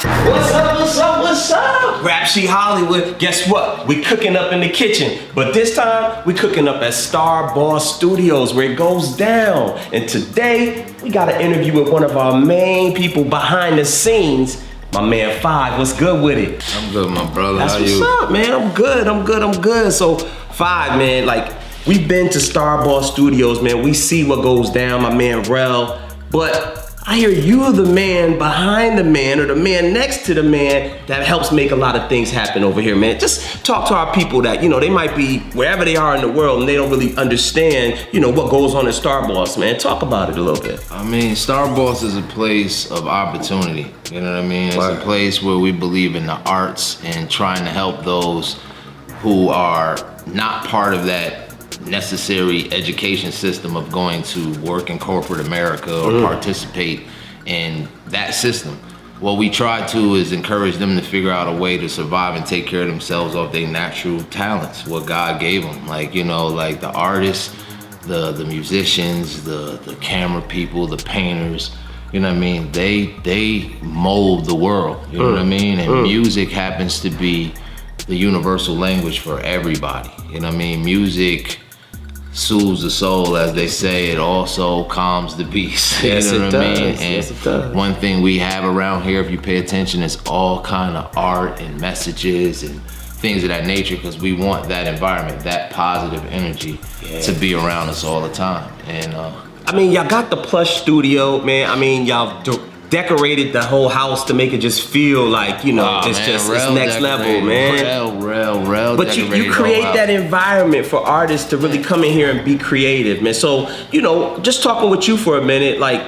What's up, what's up, what's up? Rap Sheet Hollywood, guess what? We cooking up in the kitchen, but this time we cooking up at StarrboSss Studios where it goes down. And today we got an interview with one of our main people behind the scenes, my man 5. What's good with it? I'm good, my brother. That's How what's you? up, man. I'm good. So 5, man, like we've been to StarrboSss Studios, man. We see what goes down, my man Rel, but I hear you're the man behind the man or the man next to the man that helps make a lot of things happen over here, man. Just talk to our people that, they might be wherever they are in the world and they don't really understand, what goes on in StarrboSss, man. Talk about it a little bit. I mean, StarrboSss is a place of opportunity. You know what I mean? It's a place where we believe in the arts and trying to help those who are not part of that necessary education system of going to work in corporate America or participate in that system. What we try to is encourage them to figure out a way to survive and take care of themselves off their natural talents, what God gave them. Like, like the artists, the musicians, the camera people, the painters, you know what I mean? They mold the world, you know what I mean? And music happens to be the universal language for everybody, you know what I mean? Music soothes the soul, as they say. It also calms the beast. Yes, you know what I mean? And yes, it does. One thing we have around here, if you pay attention, is all kind of art and messages and things of that nature, because we want that environment, that positive energy to be around us all the time. And I mean, y'all got the plush studio, man. I mean, y'all decorated the whole house to make it just feel like, it's next level, man. Rel. But you create that environment for artists to really come in here and be creative, man. So, just talking with you for a minute, like,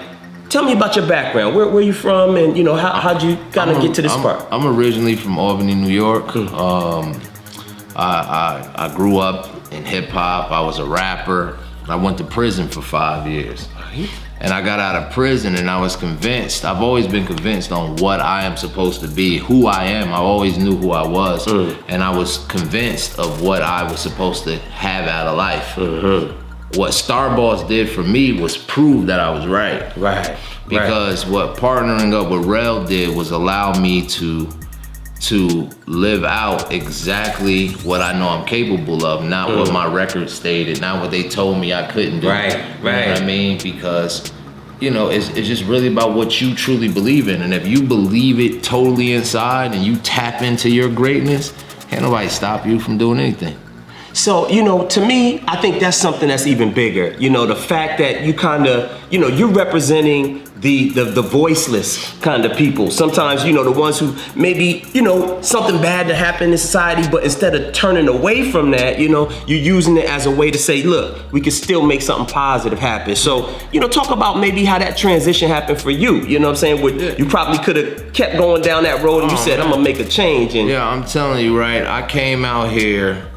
tell me about your background. Where you from, and how'd you kind of get to this part? I'm originally from Albany, New York. I grew up in hip hop. I was a rapper. I went to prison for 5 years. And I got out of prison and I was convinced, I've always been convinced on what I am supposed to be, who I am. I always knew who I was. And I was convinced of what I was supposed to have out of life. What StarrboSss did for me was prove that I was right. Right. Because what partnering up with Rel did was allow me to live out exactly what I know I'm capable of, not what my record stated, not what they told me I couldn't do. Right. You know what I mean? Because, it's just really about what you truly believe in. And if you believe it totally inside and you tap into your greatness, can't nobody stop you from doing anything. So, to me, I think that's something that's even bigger. The fact that you kind of, you're representing the voiceless kind of people. Sometimes, the ones who maybe, something bad to happen in society, but instead of turning away from that, you're using it as a way to say, look, we can still make something positive happen. So, talk about maybe how that transition happened for you. You know what I'm saying? You probably could have kept going down that road and you said, I'm gonna make a change. And yeah, I'm telling you, right? I came out here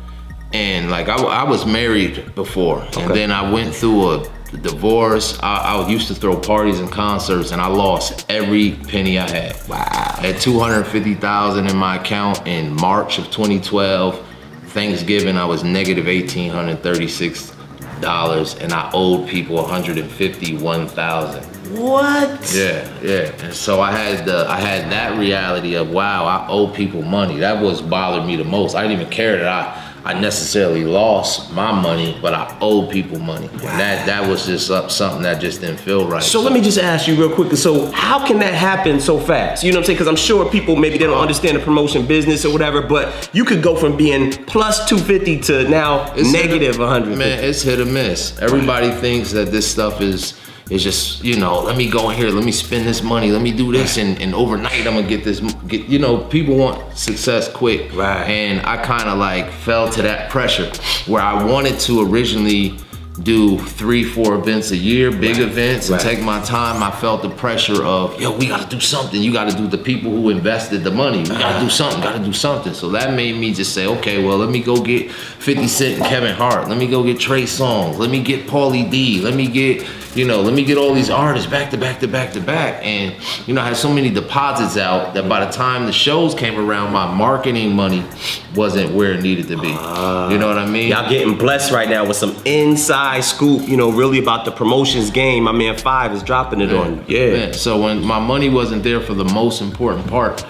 and like I was married before, and then I went through a divorce. I used to throw parties and concerts, and I lost every penny I had. Wow. I had $250,000 in my account in March of 2012. Thanksgiving, I was negative $1,836, and I owed people $151,000. What? Yeah. And so I had that reality of, wow, I owe people money. That was bothered me the most. I didn't even care that I necessarily lost my money, but I owe people money. Wow. And that was just something that just didn't feel right. So let me just ask you real quickly. So how can that happen so fast? You know what I'm saying? Because I'm sure people, maybe they don't understand the promotion business or whatever, but you could go from being plus 250 to now negative 100. Man, it's hit or miss. Everybody thinks that this stuff is just, let me go in here, let me spend this money, let me do this, and overnight I'm gonna get this, people want success quick. Right. And I kind of like fell to that pressure where I wanted to originally do 3-4 events a year, big events, and take my time. I felt the pressure of, we gotta do something. You gotta do the people who invested the money. We gotta do something, So that made me just say, okay, well, let me go get 50 Cent and Kevin Hart. Let me go get Trey Songz. Let me get Pauly D. Let me get, let me get all these artists back to back to back to back. And, I had so many deposits out that by the time the shows came around, my marketing money wasn't where it needed to be. You know what I mean? Y'all getting blessed right now with some inside scoop, really about the promotions game. My man 5 is dropping it on you. Yeah. So when my money wasn't there for the most important part,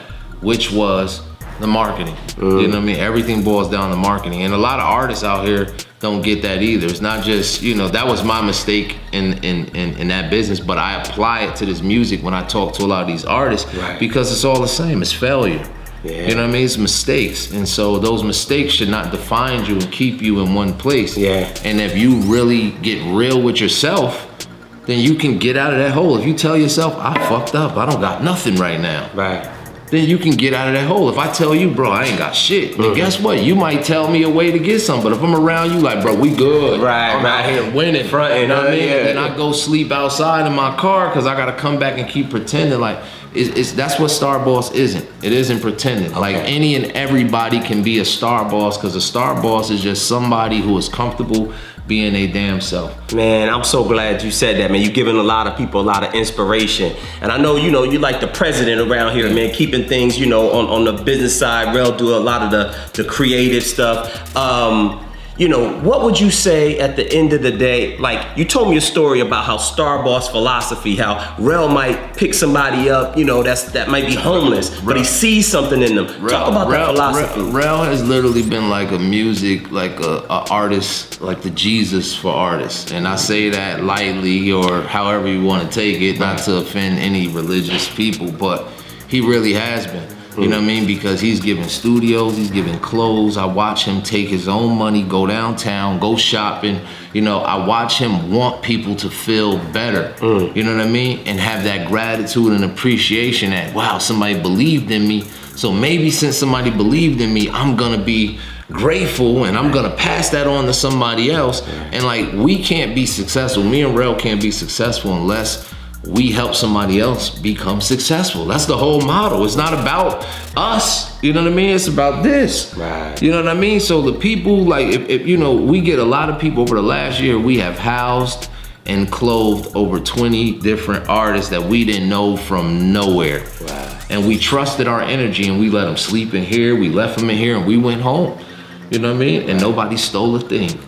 which was the marketing. You know what I mean? Everything boils down to marketing. And a lot of artists out here don't get that either. It's not just, that was my mistake in that business, but I apply it to this music when I talk to a lot of these artists, because it's all the same. It's failure. Yeah. You know what I mean? It's mistakes. And so those mistakes should not define you and keep you in one place. Yeah. And if you really get real with yourself, then you can get out of that hole. If you tell yourself, I fucked up, I don't got nothing right now. Right. Then you can get out of that hole. If I tell you, bro, I ain't got shit, then guess what? You might tell me a way to get some, but if I'm around you, like, bro, we good. I'm out here winning. Fronting, you know what I mean? yeah. Then I go sleep outside in my car because I gotta come back and keep pretending. Like, that's what Starrboss isn't. It isn't pretending. Like, any and everybody can be a Starrboss, because a Starrboss is just somebody who is comfortable being a damn self. Man, I'm so glad you said that, man. You're giving a lot of people a lot of inspiration. And I know, you like the president around here, man, keeping things, on the business side. Rel do a lot of the creative stuff. What would you say at the end of the day? Like, you told me a story about how Starrboss philosophy, how Rel might pick somebody up, that might be homeless, but he sees something in them. Talk about that philosophy. Rel has literally been like a music, like a artist, like the Jesus for artists. And I say that lightly, or however you want to take it, not to offend any religious people, but he really has been. You know what I mean? Because he's giving studios, he's giving clothes. I watch him take his own money, go downtown, go shopping. I watch him want people to feel better. You know what I mean? And have that gratitude and appreciation that, wow, somebody believed in me. So maybe since somebody believed in me, I'm gonna be grateful and I'm gonna pass that on to somebody else. And like, we can't be successful. Me and Rel can't be successful unless we help somebody else become successful. That's the whole model. It's not about us, you know what I mean? It's about this. Right. You know what I mean? So the people, like, if we get a lot of people over the last year, we have housed and clothed over 20 different artists that we didn't know from nowhere. Wow. And we trusted our energy and we let them sleep in here, we left them in here, and we went home. You know what I mean? And nobody stole a thing.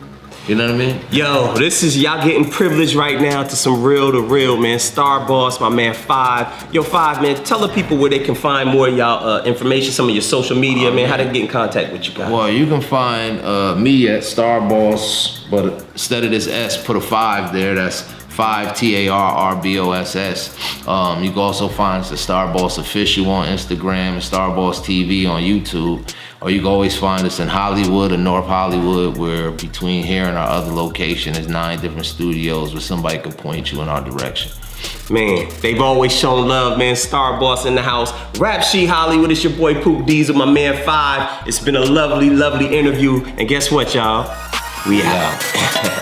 You know what I mean? Yo, this is y'all getting privileged right now to some real to real, man. Starrboss, my man 5. Yo, 5, man, tell the people where they can find more of y'all information, some of your social media, man. How they get in contact with you guys? Well, you can find me at Starrboss, but instead of this S, put a 5 there. That's 5tarrboss. You can also find the Starrboss Official on Instagram and Starrboss TV on YouTube. Or you can always find us in Hollywood or North Hollywood, where between here and our other location is 9 different studios where somebody can point you in our direction. Man, they've always shown love, man. Starrboss in the house. Rap Sheet Hollywood, it's your boy Poop Diesel, my man 5. It's been a lovely, lovely interview. And guess what, y'all? We out.